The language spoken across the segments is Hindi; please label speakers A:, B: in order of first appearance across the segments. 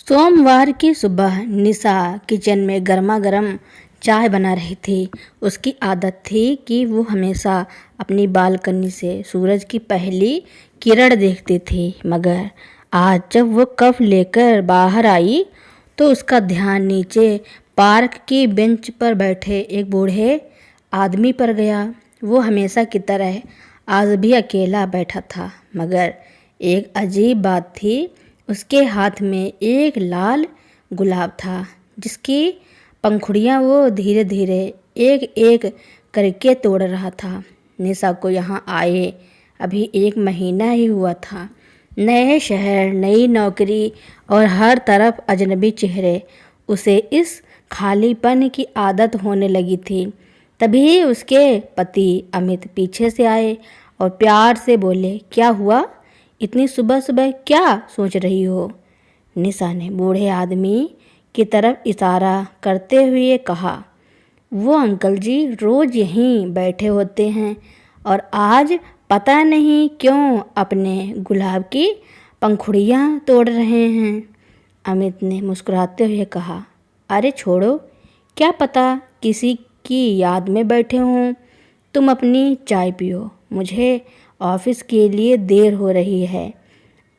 A: सोमवार की सुबह निशा किचन में गर्मा गर्म चाय बना रही थी। उसकी आदत थी कि वो हमेशा अपनी बालकनी से सूरज की पहली किरण देखती थी, मगर आज जब वो कप लेकर बाहर आई तो उसका ध्यान नीचे पार्क की बेंच पर बैठे एक बूढ़े आदमी पर गया। वो हमेशा की तरह आज भी अकेला बैठा था, मगर एक अजीब बात थी। उसके हाथ में एक लाल गुलाब था जिसकी पंखुड़ियाँ वो धीरे धीरे एक एक करके तोड़ रहा था। निशा को यहाँ आए अभी 1 महीना ही हुआ था। नए शहर, नई नौकरी और हर तरफ अजनबी चेहरे। उसे इस खालीपन की आदत होने लगी थी। तभी उसके पति अमित पीछे से आए और प्यार से बोले, क्या हुआ? इतनी सुबह सुबह क्या सोच रही हो? निशा ने बूढ़े आदमी की तरफ इशारा करते हुए कहा, वो अंकल जी रोज यहीं बैठे होते हैं और आज पता नहीं क्यों अपने गुलाब की पंखुड़ियाँ तोड़ रहे हैं। अमित ने मुस्कुराते हुए कहा, अरे छोड़ो, क्या पता किसी की याद में बैठे हों। तुम अपनी चाय पियो, मुझे ऑफिस के लिए देर हो रही है।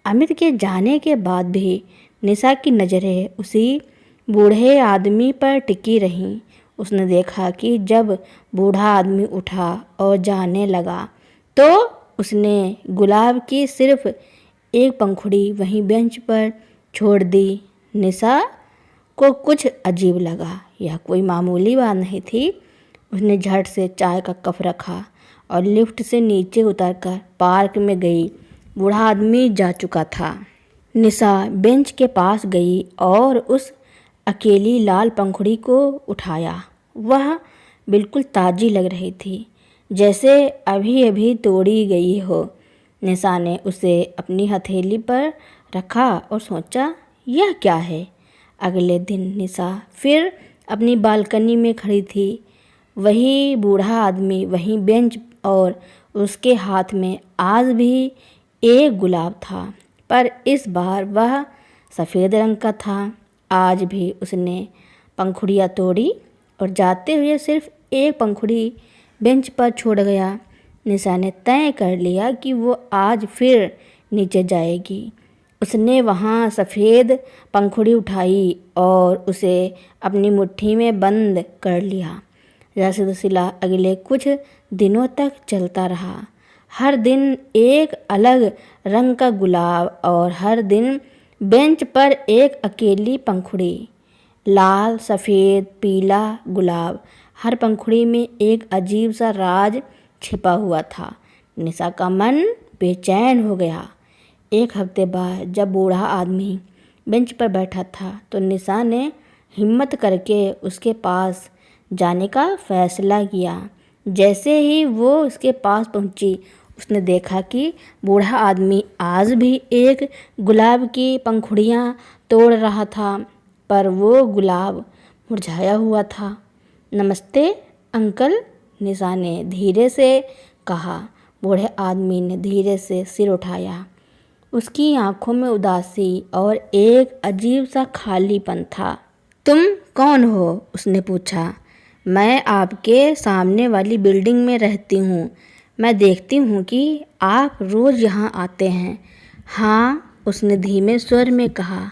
A: अमित के जाने के बाद भी निशा की नज़रें उसी बूढ़े आदमी पर टिकी रहीं। उसने देखा कि जब बूढ़ा आदमी उठा और जाने लगा तो उसने गुलाब की सिर्फ एक पंखुड़ी वहीं बेंच पर छोड़ दी। निशा को कुछ अजीब लगा, यह कोई मामूली बात नहीं थी। उसने झट से चाय का कप रखा और लिफ्ट से नीचे उतरकर पार्क में गई। बूढ़ा आदमी जा चुका था। निशा बेंच के पास गई और उस अकेली लाल पंखुड़ी को उठाया। वह बिल्कुल ताज़ी लग रही थी, जैसे अभी अभी तोड़ी गई हो। निशा ने उसे अपनी हथेली पर रखा और सोचा, यह क्या है? अगले दिन निशा फिर अपनी बालकनी में खड़ी थी। वही बूढ़ा आदमी, वही बेंच और उसके हाथ में आज भी एक गुलाब था, पर इस बार वह सफ़ेद रंग का था। आज भी उसने पंखुड़ियाँ तोड़ी और जाते हुए सिर्फ एक पंखुड़ी बेंच पर छोड़ गया। निशा ने तय कर लिया कि वो आज फिर नीचे जाएगी। उसने वहाँ सफ़ेद पंखुड़ी उठाई और उसे अपनी मुट्ठी में बंद कर लिया। यह सिलसिला अगले कुछ दिनों तक चलता रहा। हर दिन एक अलग रंग का गुलाब और हर दिन बेंच पर एक अकेली पंखुड़ी। लाल, सफ़ेद, पीला गुलाब, हर पंखुड़ी में एक अजीब सा राज छिपा हुआ था। निशा का मन बेचैन हो गया। एक हफ्ते बाद जब बूढ़ा आदमी बेंच पर बैठा था तो निशा ने हिम्मत करके उसके पास जाने का फैसला किया। जैसे ही वो उसके पास पहुंची, उसने देखा कि बूढ़ा आदमी आज भी एक गुलाब की पंखुड़ियाँ तोड़ रहा था, पर वो गुलाब मुरझाया हुआ था। नमस्ते अंकल, निशा ने धीरे से कहा। बूढ़े आदमी ने धीरे से सिर उठाया। उसकी आंखों में उदासी और एक अजीब सा खालीपन था। तुम कौन हो? उसने पूछा। मैं आपके सामने वाली बिल्डिंग में रहती हूँ। मैं देखती हूँ कि आप रोज़ यहाँ आते हैं। हाँ, उसने धीमे स्वर में कहा,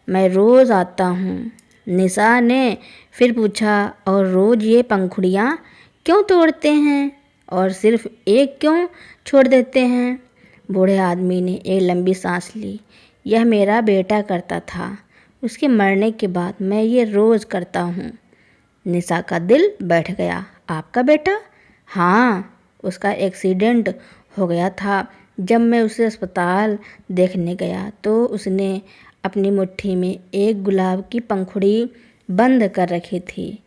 A: मैं रोज़ आता हूँ। निशा ने फिर पूछा, और रोज़ ये पंखुड़ियाँ क्यों तोड़ते हैं और सिर्फ एक क्यों छोड़ देते हैं? बूढ़े आदमी ने एक लंबी सांस ली। यह मेरा बेटा करता था। उसके मरने के बाद मैं ये रोज़ करता हूँ। निशा का दिल बैठ गया। आपका बेटा? हाँ, उसका एक्सीडेंट हो गया था। जब मैं उसे अस्पताल देखने गया तो उसने अपनी मुट्ठी में एक गुलाब की पंखुड़ी बंद कर रखी थी।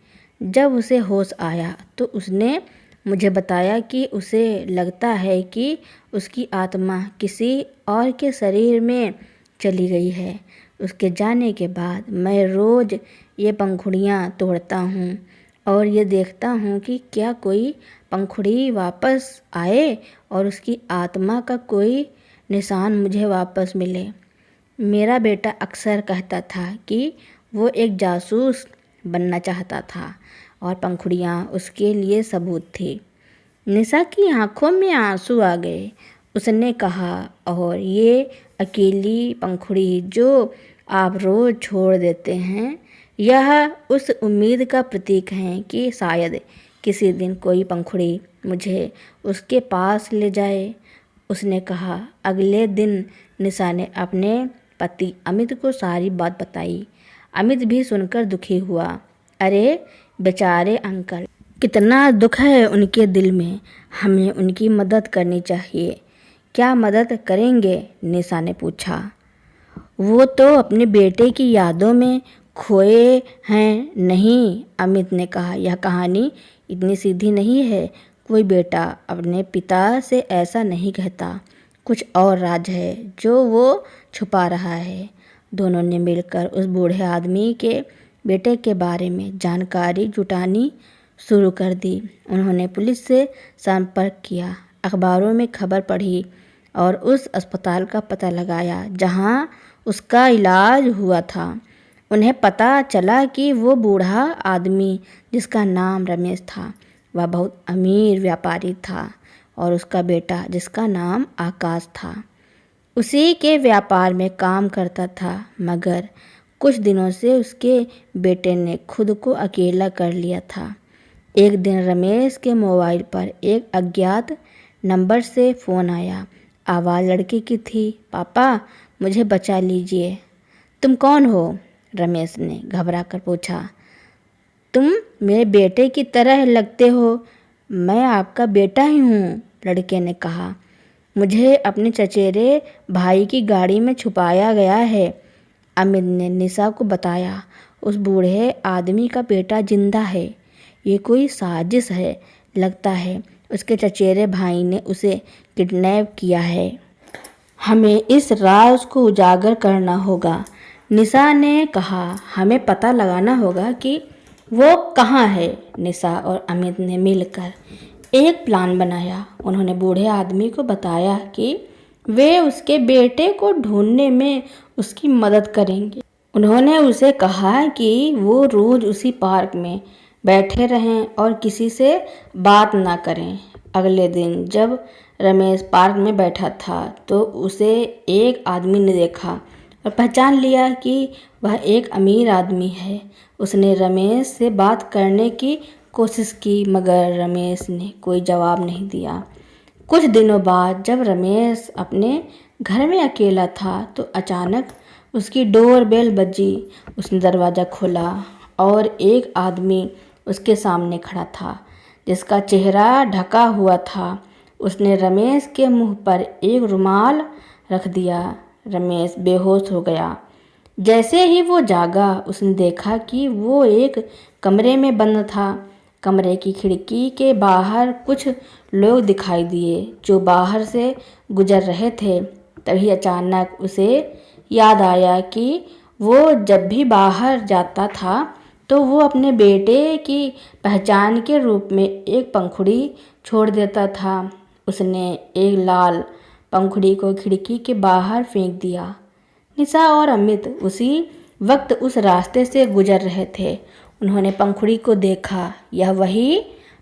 A: जब उसे होश आया तो उसने मुझे बताया कि उसे लगता है कि उसकी आत्मा किसी और के शरीर में चली गई है। उसके जाने के बाद मैं रोज़ ये पंखुड़ियाँ तोड़ता हूँ और ये देखता हूँ कि क्या कोई पंखुड़ी वापस आए और उसकी आत्मा का कोई निशान मुझे वापस मिले। मेरा बेटा अक्सर कहता था कि वो एक जासूस बनना चाहता था और पंखुड़ियाँ उसके लिए सबूत थी। निशा की आंखों में आंसू आ गए। उसने कहा, और ये अकेली पंखुड़ी जो आप रोज़ छोड़ देते हैं, यह उस उम्मीद का प्रतीक है कि शायद किसी दिन कोई पंखुड़ी मुझे उसके पास ले जाए। उसने कहा। अगले दिन निशा ने अपने पति अमित को सारी बात बताई। अमित भी सुनकर दुखी हुआ। अरे बेचारे अंकल, कितना दुख है उनके दिल में। हमें उनकी मदद करनी चाहिए। क्या मदद करेंगे? निशा ने पूछा। वो तो अपने बेटे की यादों में खोए हैं। नहीं, अमित ने कहा, यह कहानी इतनी सीधी नहीं है। कोई बेटा अपने पिता से ऐसा नहीं कहता। कुछ और राज है जो वो छुपा रहा है। दोनों ने मिलकर उस बूढ़े आदमी के बेटे के बारे में जानकारी जुटानी शुरू कर दी। उन्होंने पुलिस से संपर्क किया, अखबारों में खबर पढ़ी और उस अस्पताल का पता लगाया जहां उसका इलाज हुआ था। उन्हें पता चला कि वो बूढ़ा आदमी जिसका नाम रमेश था, वह बहुत अमीर व्यापारी था और उसका बेटा जिसका नाम आकाश था उसी के व्यापार में काम करता था। मगर कुछ दिनों से उसके बेटे ने खुद को अकेला कर लिया था। एक दिन रमेश के मोबाइल पर एक अज्ञात नंबर से फ़ोन आया। आवाज़ लड़के की थी। पापा, मुझे बचा लीजिए। तुम कौन हो? रमेश ने घबरा कर पूछा। तुम मेरे बेटे की तरह लगते हो। मैं आपका बेटा ही हूँ, लड़के ने कहा। मुझे अपने चचेरे भाई की गाड़ी में छुपाया गया है, अमित ने निशा को बताया। उस बूढ़े आदमी का बेटा जिंदा है। ये कोई साजिश है। लगता है उसके चचेरे भाई ने उसे किडनैप किया है। हमें इस राज को उजागर करना होगा, निशा ने कहा। हमें पता लगाना होगा कि वो कहाँ है। निशा और अमित ने मिलकर एक प्लान बनाया। उन्होंने बूढ़े आदमी को बताया कि वे उसके बेटे को ढूंढने में उसकी मदद करेंगे। उन्होंने उसे कहा कि वो रोज़ उसी पार्क में बैठे रहें और किसी से बात ना करें। अगले दिन जब रमेश पार्क में बैठा था तो उसे एक आदमी ने देखा और पहचान लिया कि वह एक अमीर आदमी है। उसने रमेश से बात करने की कोशिश की, मगर रमेश ने कोई जवाब नहीं दिया। कुछ दिनों बाद जब रमेश अपने घर में अकेला था तो अचानक उसकी डोर बेल बजी। उसने दरवाज़ा खोला और एक आदमी उसके सामने खड़ा था जिसका चेहरा ढका हुआ था। उसने रमेश के मुंह पर एक रुमाल रख दिया। रमेश बेहोश हो गया। जैसे ही वो जागा उसने देखा कि वो एक कमरे में बंद था। कमरे की खिड़की के बाहर कुछ लोग दिखाई दिए जो बाहर से गुजर रहे थे। तभी अचानक उसे याद आया कि वो जब भी बाहर जाता था तो वो अपने बेटे की पहचान के रूप में एक पंखुड़ी छोड़ देता था। उसने एक लाल पंखुड़ी को खिड़की के बाहर फेंक दिया। निशा और अमित उसी वक्त उस रास्ते से गुजर रहे थे। उन्होंने पंखुड़ी को देखा। यह वही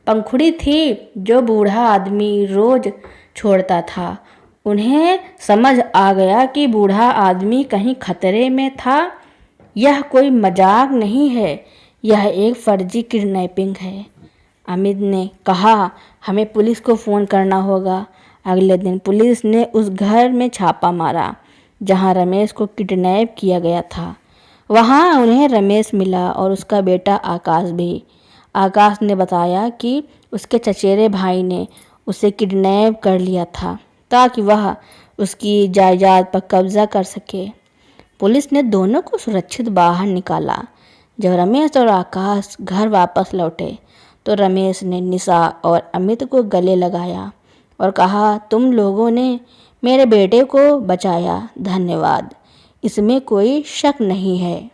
A: पंखुड़ी थी जो बूढ़ा आदमी रोज छोड़ता था। उन्हें समझ आ गया कि बूढ़ा आदमी कहीं खतरे में था। यह कोई मजाक नहीं है, यह एक फर्जी किडनैपिंग है। अमित ने कहा, हमें पुलिस को फ़ोन करना होगा। अगले दिन पुलिस ने उस घर में छापा मारा जहां रमेश को किडनैप किया गया था। वहां उन्हें रमेश मिला और उसका बेटा आकाश भी। आकाश ने बताया कि उसके चचेरे भाई ने उसे किडनैप कर लिया था ताकि वह उसकी जायदाद पर कब्जा कर सके। पुलिस ने दोनों को सुरक्षित बाहर निकाला। जब रमेश और आकाश घर वापस लौटे तो रमेश ने निशा और अमित को गले लगाया और कहा, तुम लोगों ने मेरे बेटे को बचाया, धन्यवाद, इसमें कोई शक नहीं है।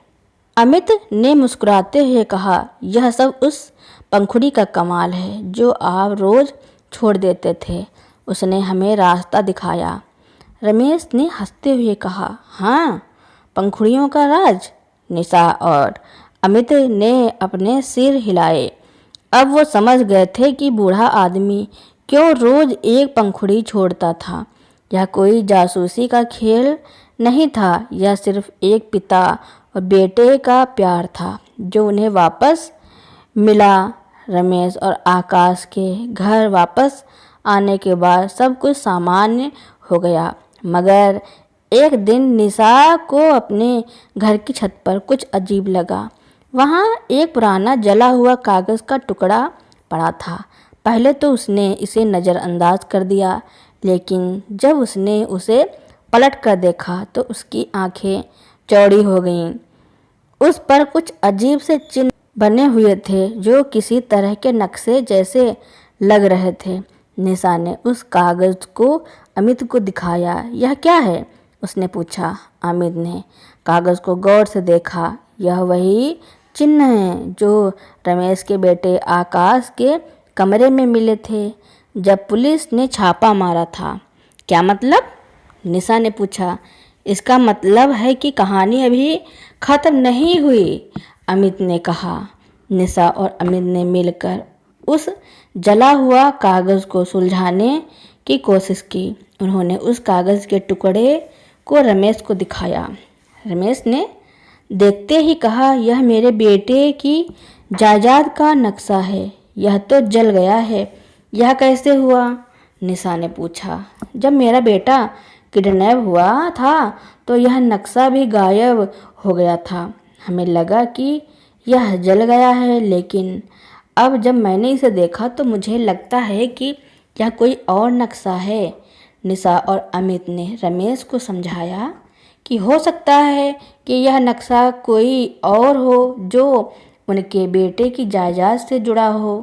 A: अमित ने मुस्कुराते हुए कहा, यह सब उस पंखुड़ी का कमाल है जो आप रोज़ छोड़ देते थे। उसने हमें रास्ता दिखाया। रमेश ने हंसते हुए कहा, हाँ, पंखुड़ियों का राज? निशा और अमित ने अपने सिर हिलाए। अब वो समझ गए थे कि बूढ़ा आदमी क्यों रोज एक पंखुड़ी छोड़ता था। यह कोई जासूसी का खेल नहीं था, यह सिर्फ एक पिता और बेटे का प्यार था जो उन्हें वापस मिला। रमेश और आकाश के घर वापस आने के बाद सब कुछ सामान्य हो गया, मगर एक दिन निशा को अपने घर की छत पर कुछ अजीब लगा। वहाँ एक पुराना जला हुआ कागज़ का टुकड़ा पड़ा था। पहले तो उसने इसे नज़रअंदाज कर दिया, लेकिन जब उसने उसे पलट कर देखा तो उसकी आंखें चौड़ी हो गईं। उस पर कुछ अजीब से चिन्ह बने हुए थे जो किसी तरह के नक्शे जैसे लग रहे थे। निशा ने उस कागज़ को अमित को दिखाया। यह क्या है? उसने पूछा। अमित ने कागज़ को गौर से देखा। यह वही चिन्ह हैं जो रमेश के बेटे आकाश के कमरे में मिले थे जब पुलिस ने छापा मारा था। क्या मतलब? निशा ने पूछा। इसका मतलब है कि कहानी अभी ख़त्म नहीं हुई, अमित ने कहा। निशा और अमित ने मिलकर उस जला हुआ कागज़ को सुलझाने की कोशिश की। उन्होंने उस कागज़ के टुकड़े को रमेश को दिखाया। रमेश ने देखते ही कहा, यह मेरे बेटे की जायदाद का नक्शा है। यह तो जल गया है। यह कैसे हुआ? निशा ने पूछा। जब मेरा बेटा किडनैप हुआ था तो यह नक्शा भी गायब हो गया था। हमें लगा कि यह जल गया है, लेकिन अब जब मैंने इसे देखा तो मुझे लगता है कि यह कोई और नक्शा है। निशा और अमित ने रमेश को समझाया कि हो सकता है कि यह नक्शा कोई और हो जो उनके बेटे की जायदाद से जुड़ा हो।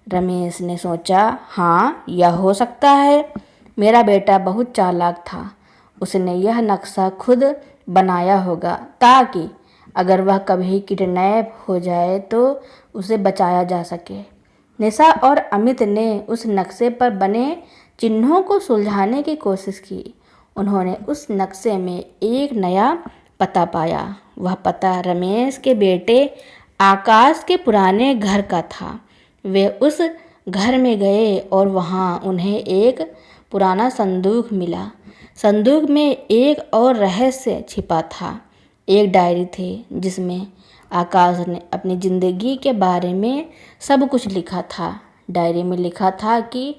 A: रमेश ने सोचा, हाँ, यह हो सकता है। मेरा बेटा बहुत चालाक था। उसने यह नक्शा खुद बनाया होगा ताकि अगर वह कभी किडनैप हो जाए तो उसे बचाया जा सके। निशा और अमित ने उस नक्शे पर बने चिन्हों को सुलझाने की कोशिश की। उन्होंने उस नक्शे में एक नया पता पाया। वह पता रमेश के बेटे आकाश के पुराने घर का था। वे उस घर में गए और वहाँ उन्हें एक पुराना संदूक मिला। संदूक में एक और रहस्य छिपा था। एक डायरी थी जिसमें आकाश ने अपनी ज़िंदगी के बारे में सब कुछ लिखा था। डायरी में लिखा था कि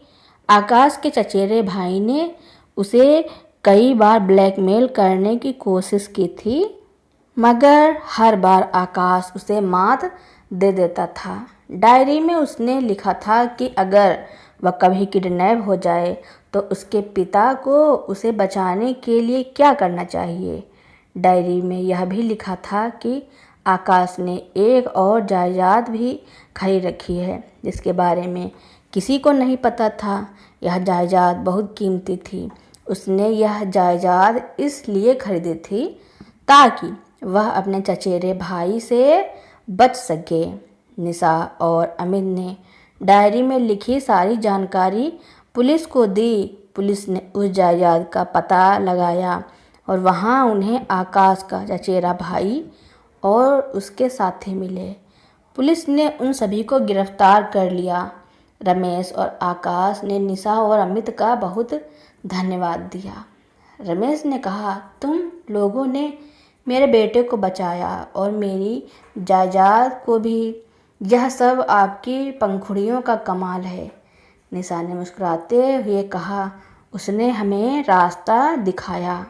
A: आकाश के चचेरे भाई ने उसे कई बार ब्लैकमेल करने की कोशिश की थी, मगर हर बार आकाश उसे मात दे देता था। डायरी में उसने लिखा था कि अगर वह कभी किडनैप हो जाए तो उसके पिता को उसे बचाने के लिए क्या करना चाहिए। डायरी में यह भी लिखा था कि आकाश ने एक और जायदाद भी खरीद रखी है जिसके बारे में किसी को नहीं पता था। यह जायदाद बहुत कीमती थी। उसने यह जायदाद इसलिए खरीदी थी ताकि वह अपने चचेरे भाई से बच सके। निशा और अमित ने डायरी में लिखी सारी जानकारी पुलिस को दी। पुलिस ने उस जायदाद का पता लगाया और वहाँ उन्हें आकाश का चचेरा भाई और उसके साथी मिले। पुलिस ने उन सभी को गिरफ्तार कर लिया। रमेश और आकाश ने निशा और अमित का बहुत धन्यवाद दिया। रमेश ने कहा, तुम लोगों ने मेरे बेटे को बचाया और मेरी जायदाद को भी। यह सब आपकी पंखुड़ियों का कमाल है। निशा ने मुस्कुराते हुए कहा, उसने हमें रास्ता दिखाया।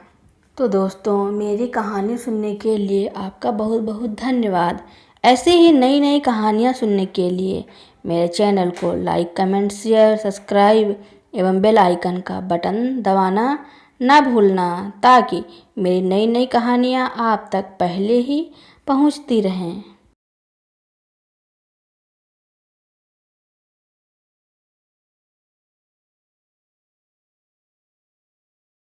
A: तो दोस्तों, मेरी कहानी सुनने के लिए आपका बहुत बहुत धन्यवाद। ऐसे ही नई नई कहानियाँ सुनने के लिए मेरे चैनल को लाइक, कमेंट, शेयर, सब्सक्राइब एवं बेल आइकन का बटन दबाना ना भूलना ताकि मेरी नई नई कहानियाँ आप तक पहले ही पहुँचती रहें।